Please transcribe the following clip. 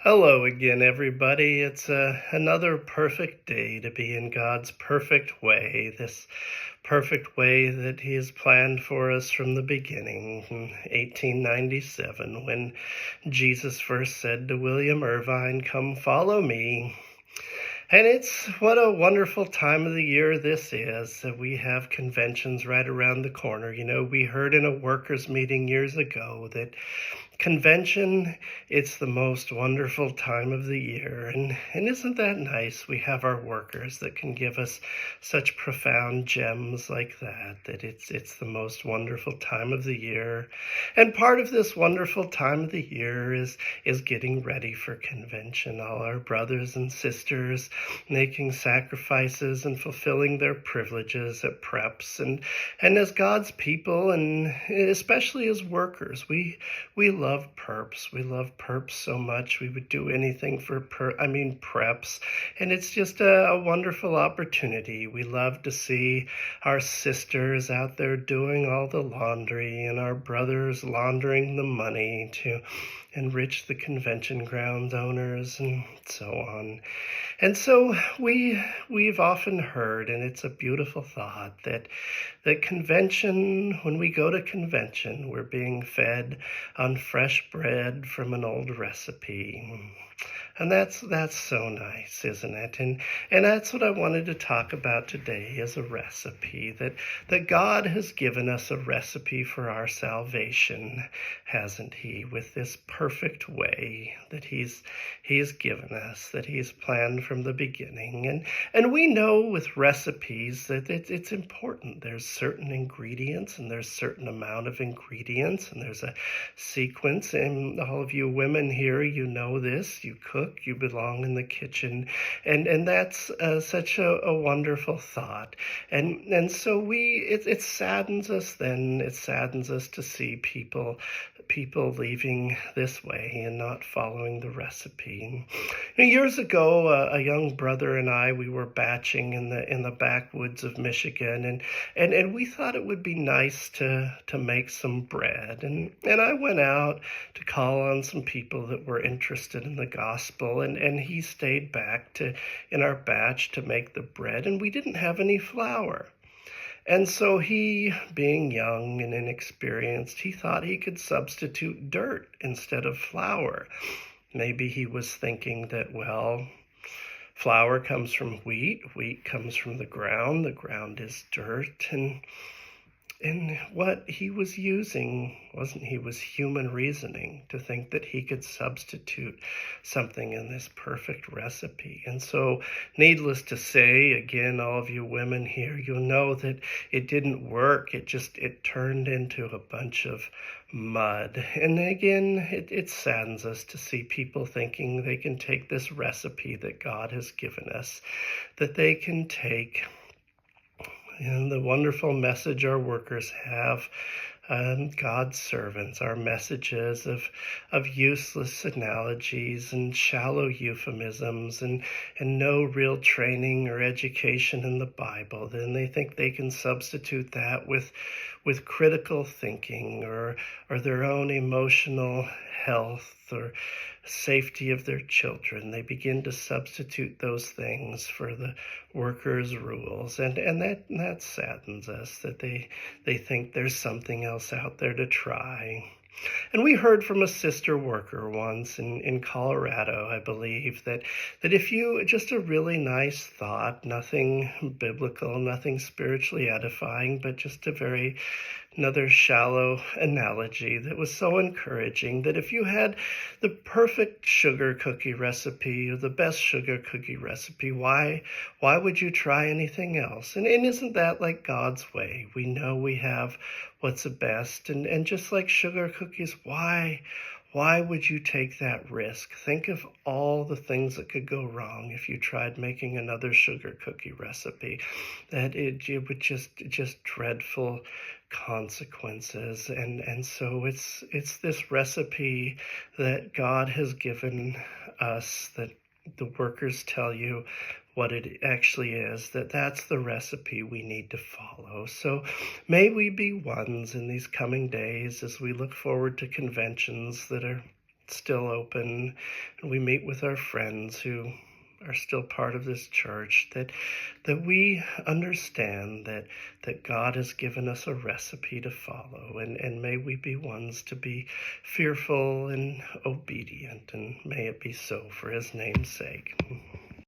Hello again, everybody. It's another perfect day to be in God's perfect way, this perfect way that He has planned for us from the beginning in 1897 when Jesus first said to William Irvine, "Come follow me." And it's what a wonderful time of the year this is. That we have conventions right around the corner. We heard in a workers' meeting years ago that convention, it's the most wonderful time of the year. And isn't that nice? We have our workers that can give us such profound gems like that it's the most wonderful time of the year. And part of this wonderful time of the year is getting ready for convention. All our brothers and sisters making sacrifices and fulfilling their privileges at preps. And as God's people, and especially as workers, we love perps. We love perps so much. We would do anything for preps. And it's just a wonderful opportunity. We love to see our sisters out there doing all the laundry and our brothers laundering the money to enrich the convention grounds owners and so on. And so we've often heard, and it's a beautiful thought, that convention, when we go to convention, we're being fed on fresh bread from an old recipe. And that's so nice, isn't it? And that's what I wanted to talk about today, is a recipe, that God has given us a recipe for our salvation, hasn't He? With this perfect way that He's given us, that He's planned from the beginning. And we know with recipes that it's important. There's certain ingredients, and there's certain amount of ingredients, and there's a sequence. And all of you women here, you know this. You cook, you belong in the kitchen, and that's such a wonderful thought. And so it saddens us then. It saddens us to see people leaving this way and not following the recipe. Years ago, a young brother and I, we were batching in the backwoods of Michigan, and we thought it would be nice to make some bread. And I went out to call on some people that were interested in the gospel, and he stayed back in our batch to make the bread, and we didn't have any flour. And so he, being young and inexperienced, he thought he could substitute dirt instead of flour. Maybe he was thinking that, well, flour comes from wheat comes from the ground is dirt, and what he was using was human reasoning to think that he could substitute something in this perfect recipe. And so, needless to say, again, all of you women here, you'll know that it didn't work. It turned into a bunch of mud. And again, it saddens us to see people thinking they can take this recipe that God has given us, that they can take, and the wonderful message our workers have, God's servants, our messages of useless analogies and shallow euphemisms and no real training or education in the Bible. Then they think they can substitute that with critical thinking or their own emotional health or safety of their children. They begin to substitute those things for the workers' rules, and that saddens us, that they think there's something else out there to try. And we heard from a sister worker once in Colorado, I believe, that if you, just a really nice thought, nothing biblical, nothing spiritually edifying, but just another shallow analogy that was so encouraging, that if you had the perfect sugar cookie recipe or the best sugar cookie recipe, why would you try anything else? And isn't that like God's way? We know we have what's the best, and just like sugar cookies, why would you take that risk? Think of all the things that could go wrong if you tried making another sugar cookie recipe. That it would just dreadful consequences. And so it's this recipe that God has given us, that the workers tell you what it actually is, that's the recipe we need to follow. So may we be ones in these coming days as we look forward to conventions that are still open, and we meet with our friends who are still part of this church, that we understand that God has given us a recipe to follow, and may we be ones to be fearful and obedient, and may it be so for his name's sake.